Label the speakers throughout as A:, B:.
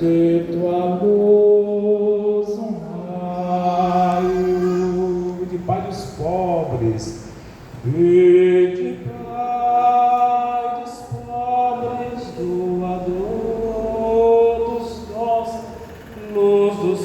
A: de tua luz um raio, de Pai dos pobres, e de Pai dos pobres, doador dos dons, luz dos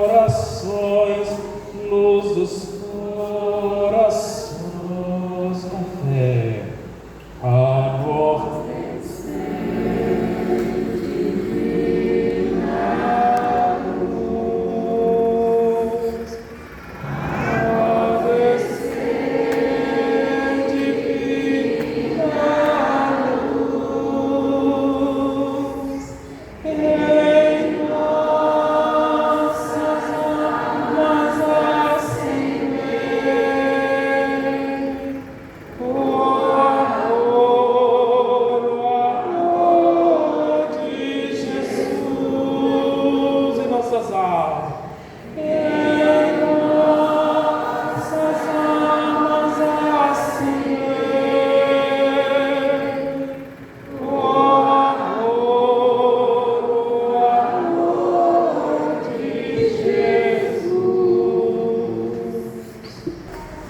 A: corações, luz dos corações, com fé, amor.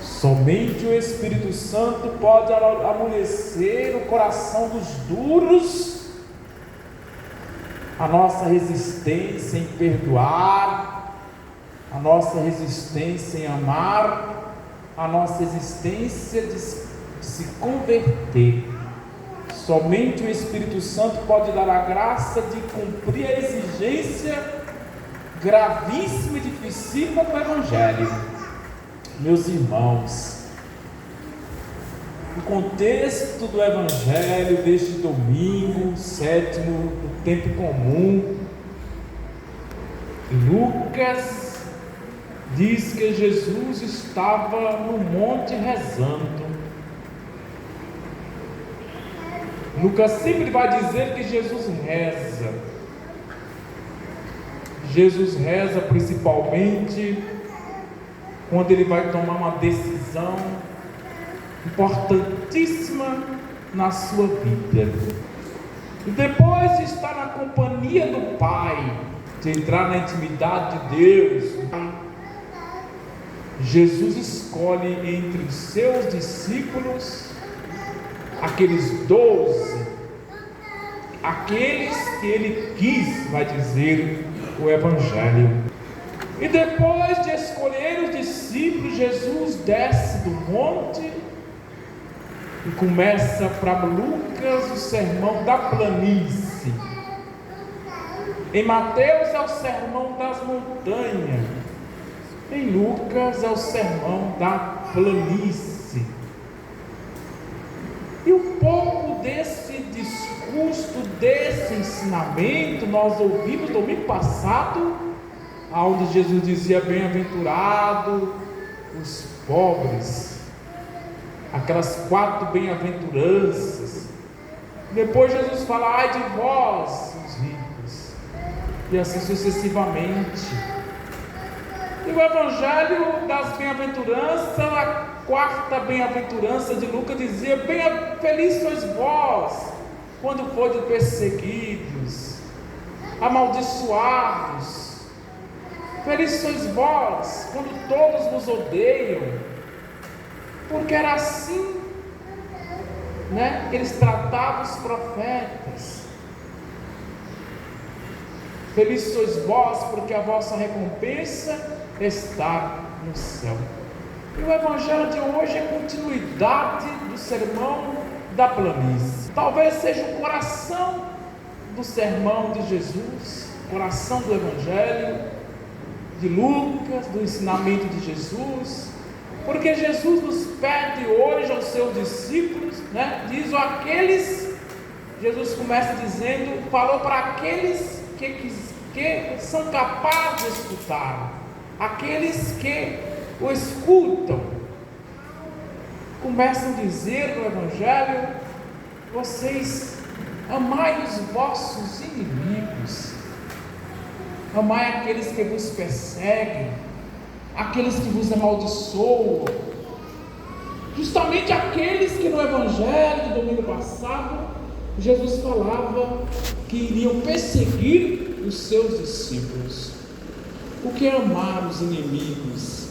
A: Somente o Espírito Santo pode amolecer o coração dos duros, a nossa resistência em perdoar, a nossa resistência em amar, a nossa resistência de se converter. Somente o Espírito Santo pode dar a graça de cumprir a exigência gravíssima e dificílima do Evangelho. Meus irmãos, o contexto do Evangelho deste domingo, sétimo do tempo comum, Lucas diz que Jesus estava no monte rezando. Lucas sempre vai dizer que Jesus reza. Jesus reza principalmente quando ele vai tomar uma decisão importantíssima na sua vida. E depois de estar na companhia do Pai, de entrar na intimidade de Deus, Jesus escolhe entre os seus discípulos aqueles 12, aqueles que ele quis, vai dizer o Evangelho. E depois de escolher os discípulos, Jesus desce do monte e começa para Lucas o sermão da planície. Em Mateus é o sermão das montanhas, em Lucas é o sermão da planície. E um pouco desse discurso, desse ensinamento, nós ouvimos domingo passado, onde Jesus dizia: bem-aventurado os pobres, aquelas 4 bem-aventuranças. Depois Jesus fala: ai de vós, os ricos, e assim sucessivamente. E o Evangelho das bem-aventuranças, a 4ª bem-aventurança de Lucas dizia: felizes sois vós quando fordes perseguidos, amaldiçoados. Felizes sois vós quando todos vos odeiam, porque era assim, que eles tratavam os profetas. Felizes sois vós, porque a vossa recompensa está no céu. E o Evangelho de hoje é continuidade do sermão da planície. Talvez seja o coração do sermão de Jesus, coração do Evangelho de Lucas, do ensinamento de Jesus, porque Jesus nos pede hoje aos seus discípulos, diz aqueles, Jesus começa dizendo, falou para aqueles que são capazes de escutar, aqueles que o escutam, começam a dizer no Evangelho: vocês amai os vossos inimigos, amai aqueles que vos perseguem, aqueles que vos amaldiçoam, justamente aqueles que no Evangelho do domingo passado Jesus falava que iriam perseguir os seus discípulos. O que é amar os inimigos?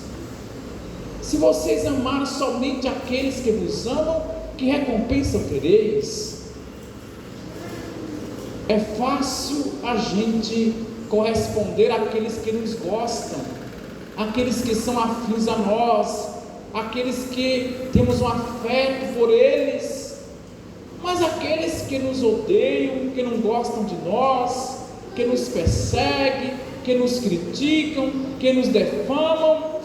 A: Se vocês amarem somente aqueles que vos amam, que recompensa tereis? É fácil a gente corresponder àqueles que nos gostam, aqueles que são afins a nós, aqueles que temos um afeto por eles, mas aqueles que nos odeiam, que não gostam de nós, que nos perseguem, que nos criticam, que nos defamam,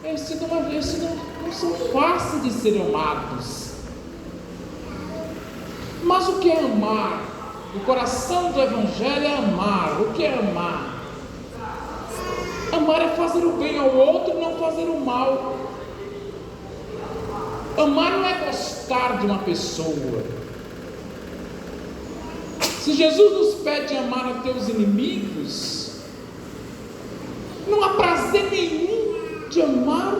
A: esses não são fáceis de serem amados. Mas o que é amar? O coração do Evangelho é amar. O que é amar? Amar é fazer o bem ao outro, não fazer o mal. Amar não é gostar de uma pessoa. Se Jesus nos pede amar a teus inimigos, não há prazer nenhum de amar,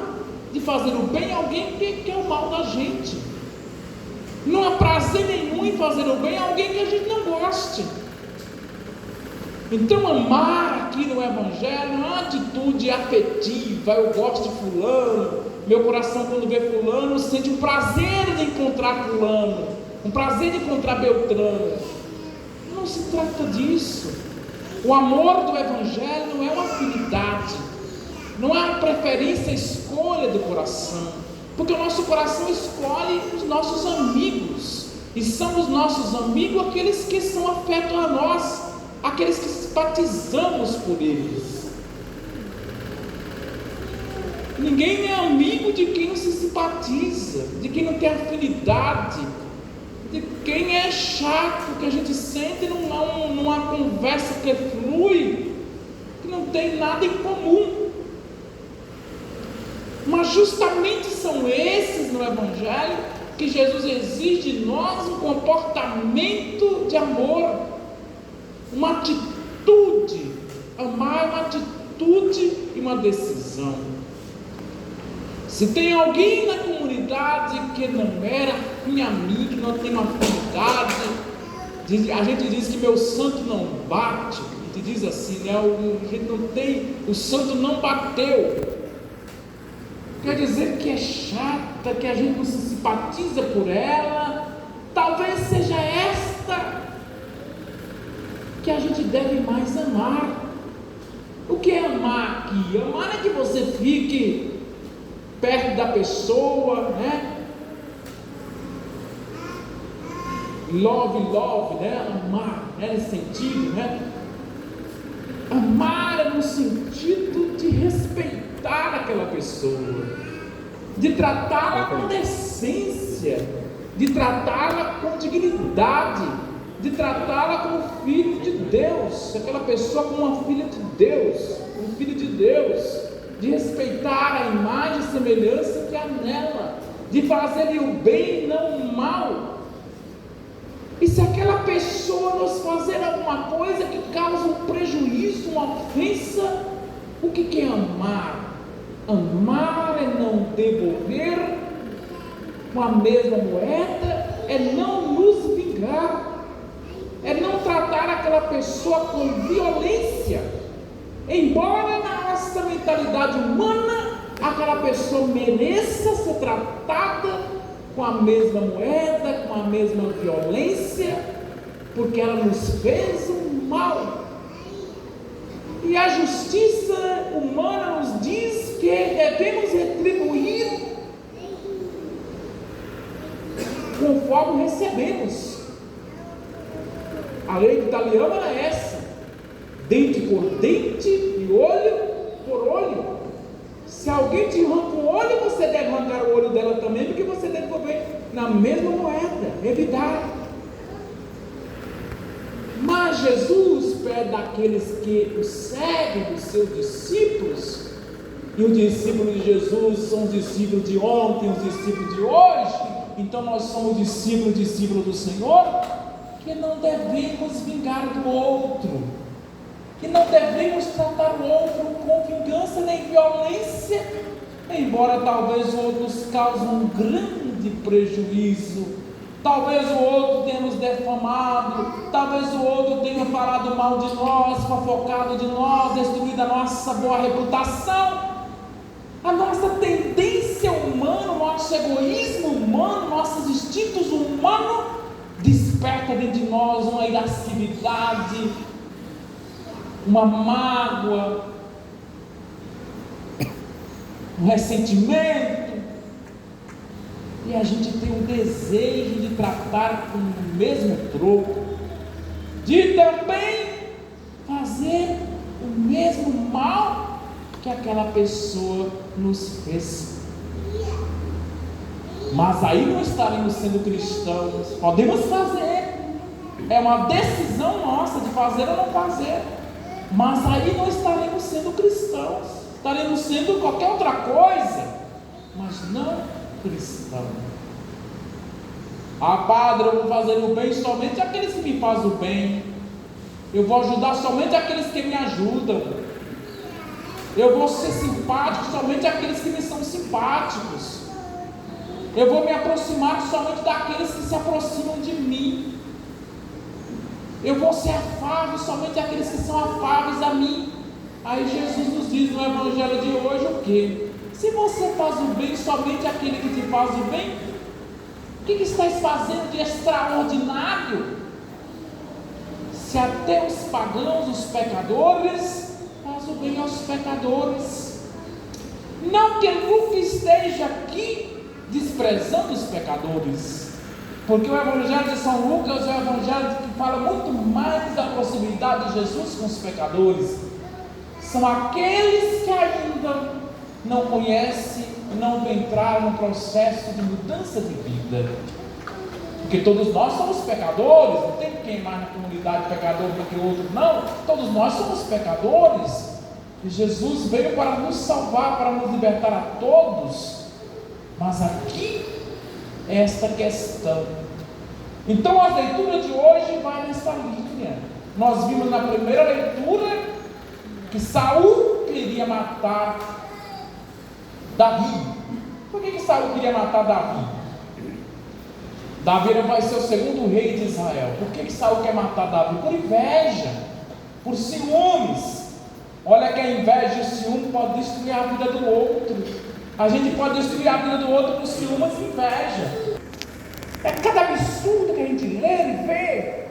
A: de fazer o bem a alguém que quer o mal da gente. Não há prazer nenhum em fazer o bem a alguém que a gente não goste. Então amar aqui no Evangelho é uma atitude afetiva. Eu gosto de fulano, meu coração quando vê fulano sente um prazer de encontrar fulano, um prazer de encontrar Beltrano. Não se trata disso. O amor do Evangelho não é uma afinidade, não é uma preferência, escolha do coração, porque o nosso coração escolhe os nossos amigos, e são os nossos amigos aqueles que são afetos a nós, aqueles que simpatizamos por eles. Ninguém é amigo de quem não se simpatiza, de quem não tem afinidade, de quem é chato, que a gente sente numa conversa que flui, que não tem nada em comum. Mas justamente são esses no Evangelho que Jesus exige de nós um comportamento de amor, uma atitude. Amar é uma atitude e uma decisão. Se tem alguém na comunidade que não era minha amiga, não tem uma afinidade, a gente diz que meu santo não bate, a gente diz assim, né? A gente não tem, o santo não bateu. Quer dizer que é chata, que a gente não se simpatiza por ela. Talvez seja esta que a gente deve mais amar. O que é amar aqui? Amar é que você fique perto da pessoa, né? Love, né? Amar, né? Nesse sentido, né? Amar é no sentido de respeitar aquela pessoa, de tratá-la com decência, de tratá-la com dignidade, de tratá-la como filho de Deus, aquela pessoa como uma filha de Deus, um filho de Deus, de respeitar a imagem e semelhança que há nela, de fazer-lhe o bem e não o mal. E se aquela pessoa nos fazer alguma coisa que causa um prejuízo, uma ofensa, o que é amar? Amar é não devolver com a mesma moeda, é não nos vingar, é não tratar aquela pessoa com violência, embora na nossa mentalidade humana aquela pessoa mereça ser tratada com a mesma moeda, com a mesma violência, porque ela nos fez um mal. E a justiça humana nos diz que devemos retribuir conforme recebemos. A lei italiana era essa: dente por dente e olho por olho. Se alguém te arranca o olho, você deve arrancar o olho dela também, porque você deve devolver na mesma moeda, revidar. Mas Jesus pede àqueles que o seguem, os seus discípulos, e os discípulos de Jesus são os discípulos de ontem, os discípulos de hoje, então nós somos discípulos do Senhor, que não devemos vingar do outro, que não devemos tratar o outro com vingança nem violência, embora talvez outros causem um grande prejuízo, Talvez o outro tenha nos defamado, talvez o outro tenha falado mal de nós, fofocado de nós, destruído a nossa boa reputação. A nossa tendência humana, o nosso egoísmo humano, nossos instintos humanos desperta dentro de nós uma irascibilidade, uma mágoa, um ressentimento, e a gente tem um desejo de tratar com o mesmo troco, de também fazer o mesmo mal que aquela pessoa nos fez. Mas aí não estaremos sendo cristãos. Podemos fazer, é uma decisão nossa de fazer ou não fazer, mas aí não estaremos sendo cristãos, estaremos sendo qualquer outra coisa, mas não cristão. Ah, padre, eu vou fazer o bem somente àqueles que me fazem o bem, eu vou ajudar somente aqueles que me ajudam, eu vou ser simpático somente àqueles que me são simpáticos, eu vou me aproximar somente daqueles que se aproximam de mim, eu vou ser afável somente àqueles que são afáveis a mim. Aí Jesus nos diz no Evangelho de hoje o quê? Se você faz o bem somente àquele que te faz o bem, o que estás fazendo de extraordinário? Se até os pagãos, os pecadores, faz o bem aos pecadores. Não que Lucas esteja aqui desprezando os pecadores, porque o Evangelho de São Lucas é um evangelho que fala muito mais da proximidade de Jesus com os pecadores. São aqueles que ainda não conhecem, não entraram no processo de mudança de vida, porque todos nós somos pecadores, não tem quem mais na comunidade pecador do que outro, não, todos nós somos pecadores, e Jesus veio para nos salvar, para nos libertar a todos. Mas aqui é esta questão. Então a leitura de hoje vai nessa linha. Nós vimos na primeira leitura que Saul queria matar Davi. Por que Saul queria matar Davi? Davi vai ser o segundo rei de Israel. Por que Saul quer matar Davi? Por inveja, por ciúmes. Olha que a inveja e o ciúme podem destruir a vida do outro. A gente pode destruir a vida do outro por ciúmes e inveja. É cada absurdo que a gente lê e vê.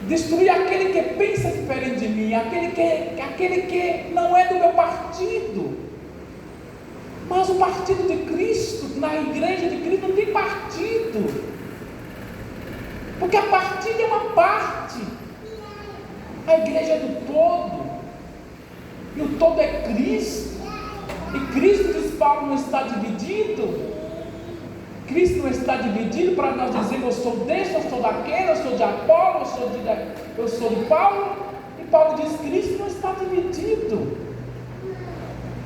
A: Destruir aquele que pensa diferente de mim, aquele que não é do meu partido. Mas o partido de Cristo, na igreja de Cristo, não tem partido, porque a partida é uma parte, a igreja é do todo, e o todo é Cristo. E Cristo, diz Paulo, não está dividido. Cristo não está dividido para nós dizer eu sou desse, eu sou daquele, eu sou de Apolo, eu sou de Paulo. E Paulo diz: Cristo não está dividido.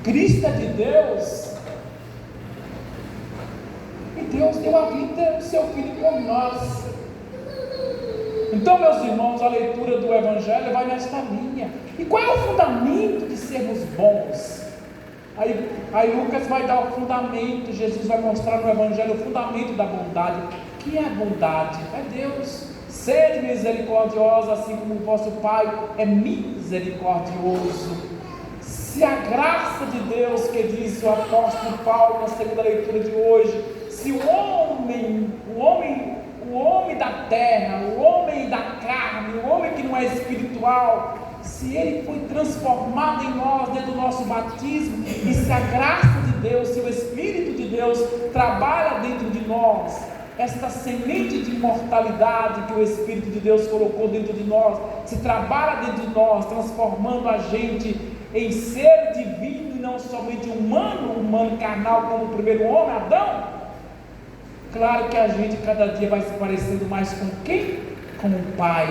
A: Cristo é de Deus. E Deus deu a vida do seu Filho por nós. Então, meus irmãos, a leitura do Evangelho vai nesta linha. E qual é o fundamento de sermos bons? Aí Lucas vai dar o fundamento, Jesus vai mostrar no Evangelho o fundamento da bondade. O que é a bondade? É Deus. Sede misericordiosa, assim como o vosso Pai é misericordioso. Se a graça de Deus, que diz o apóstolo Paulo na segunda leitura de hoje, se o homem da terra, o homem da carne, o homem que não é espiritual, se ele foi transformado em nós dentro do nosso batismo, e se a graça de Deus, se o Espírito de Deus trabalha dentro de nós, esta semente de imortalidade que o Espírito de Deus colocou dentro de nós, se trabalha dentro de nós, transformando a gente em ser divino e não somente humano carnal como o primeiro homem, Adão. Claro que a gente cada dia vai se parecendo mais com quem? Com o Pai,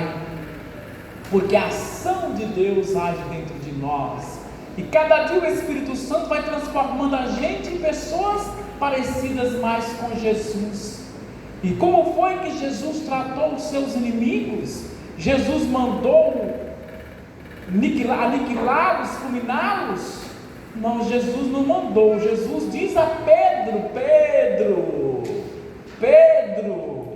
A: porque a ação de Deus age dentro de nós, e cada dia o Espírito Santo vai transformando a gente em pessoas parecidas mais com Jesus. E como foi que Jesus tratou os seus inimigos? Jesus mandou aniquilá-los, fulminá-los? Não, Jesus não mandou. Jesus diz a Pedro: Pedro,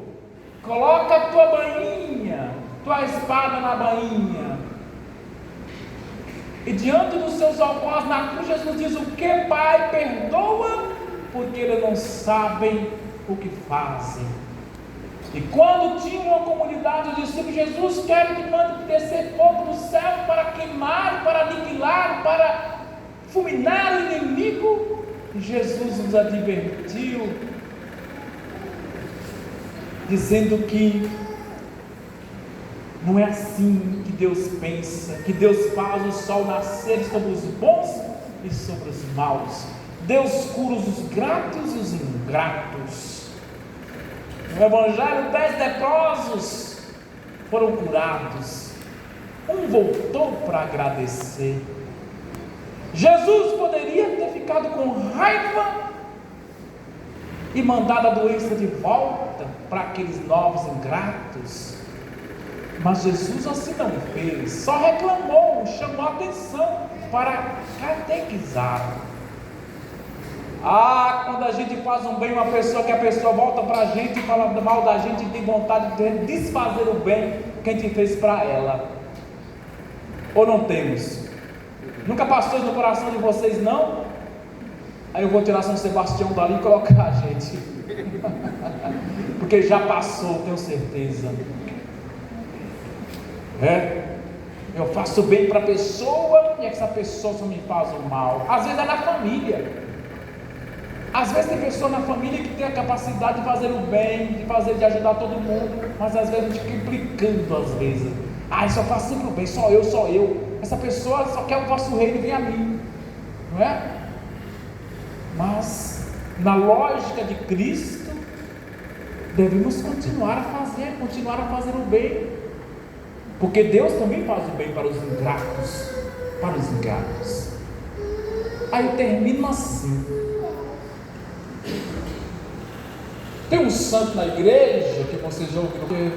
A: Coloca a tua bainha, tua espada na bainha. E diante dos seus algozes na cruz, Jesus diz: o que, Pai? Perdoa, porque eles não sabem o que fazem. E quando tinha uma comunidade, os discípulos: Jesus quer que mande descer fogo do céu para queimar, para aniquilar, para fulminar o inimigo. E Jesus nos advertiu, dizendo que não é assim que Deus pensa, que Deus faz o sol nascer sobre os bons e sobre os maus. Deus cura os gratos e os ingratos. No Evangelho, 10 leprosos foram curados. Um voltou para agradecer. Jesus poderia ter ficado com raiva e mandado a doença de volta para aqueles novos ingratos. Mas Jesus assim não fez, só reclamou, chamou a atenção para catequizar. Quando a gente faz um bem a uma pessoa, que a pessoa volta para a gente e fala mal da gente e tem vontade de desfazer o bem que a gente fez para ela. Ou não temos? Nunca passou isso no coração de vocês, não? Aí eu vou tirar São Sebastião dali e colocar a gente. Porque já passou, tenho certeza. Eu faço bem para a pessoa e essa pessoa só me faz o mal. Às vezes é na família. Às vezes tem pessoa na família que tem a capacidade de fazer o bem, de ajudar todo mundo, mas às vezes a gente fica implicando às vezes. Eu só faço sempre o bem, só eu. Essa pessoa só quer o vosso reino e vem a mim. Não é? Mas na lógica de Cristo, devemos continuar a fazer o bem. Porque Deus também faz o bem para os ingratos. Aí eu termino assim. Tem um santo na igreja que vocês já ouviram,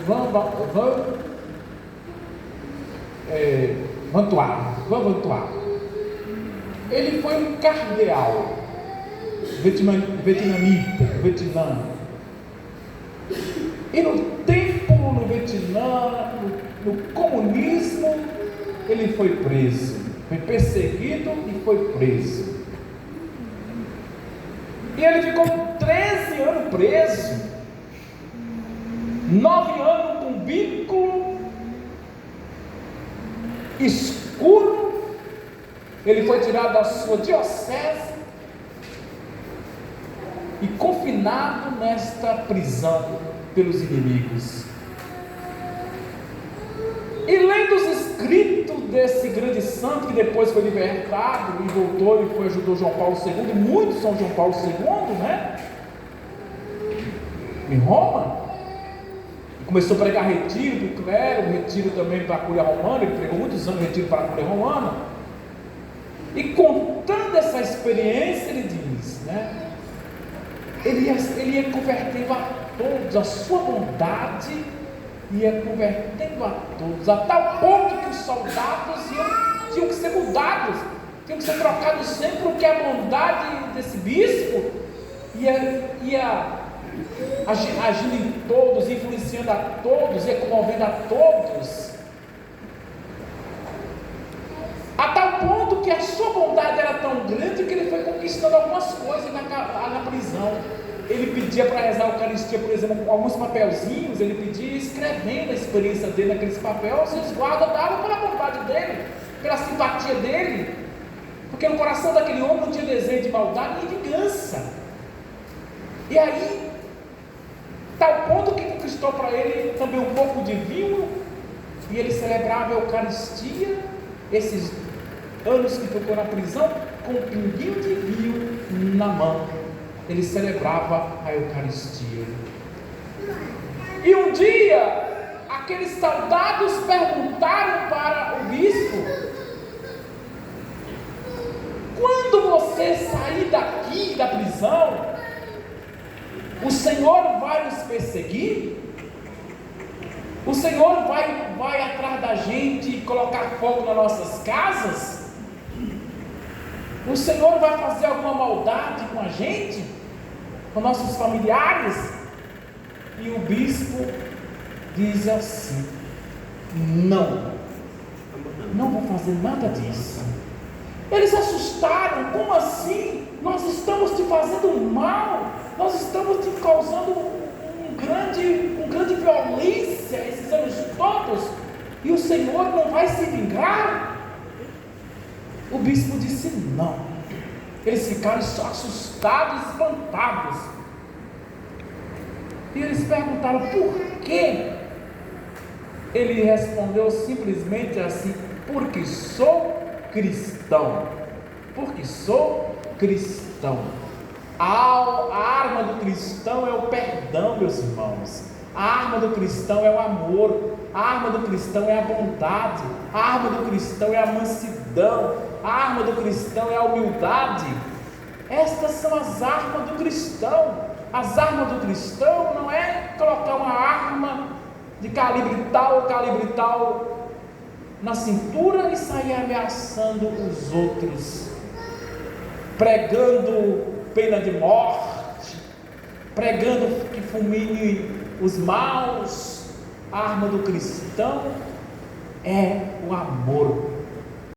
A: Vantuar. Ele foi um cardeal Vietnã. E no tempo, no Vietnã, no comunismo, ele foi preso, foi perseguido e foi preso. E ele ficou 13 anos preso, 9 anos com bico escuro. Ele foi tirado da sua diocese e confinado nesta prisão pelos inimigos. E lendo os escritos desse grande santo, que depois foi libertado e voltou e ajudou João Paulo II, muitos são João Paulo II, né? Em Roma, começou a pregar retiro para o clero, retiro também para a Cúria Romana. Ele pregou muitos anos retiro para a Cúria Romana. E contando essa experiência, ele diz, né? Ele ia convertendo a todos, a sua bondade ia convertendo a todos, a tal ponto que os soldados tinham que ser mudados, tinham que ser trocados sempre, porque a bondade desse bispo ia agindo em todos, influenciando a todos, ia comovendo a todos, a tal ponto que a sua bondade era tão grande que ele foi conquistando algumas coisas na prisão. Ele pedia para rezar a Eucaristia, por exemplo, alguns papelzinhos, ele pedia escrevendo a experiência dele naqueles papéis, e os guardas davam pela bondade dele, pela simpatia dele, porque no coração daquele homem não tinha desejo de maldade nem vingança. E aí, tal ponto que conquistou para ele também um pouco de vinho, e ele celebrava a Eucaristia, esses anos que ficou na prisão, com um pinguinho de vinho na mão. Ele celebrava a Eucaristia. E um dia, aqueles soldados perguntaram para o bispo: quando você sair daqui da prisão, o Senhor vai nos perseguir? O Senhor vai atrás da gente e colocar fogo nas nossas casas? O Senhor vai fazer alguma maldade com a gente? Com nossos familiares? E o bispo diz assim: não vou fazer nada disso. Eles se assustaram. Como assim? Nós estamos te fazendo mal, nós estamos te causando um grande violência esses anos todos, e o Senhor não vai se vingar? O bispo disse não. Eles ficaram assustados, espantados, e eles perguntaram por quê. Ele respondeu simplesmente assim: porque sou cristão. Porque sou cristão. A arma do cristão é o perdão, meus irmãos. A arma do cristão é o amor. A arma do cristão é a bondade. A arma do cristão é a mansidão. A arma do cristão é a humildade. Estas são as armas do cristão. As armas do cristão não é colocar uma arma de calibre tal na cintura e sair ameaçando os outros, pregando pena de morte, pregando que fulmine os maus. A arma do cristão é o amor.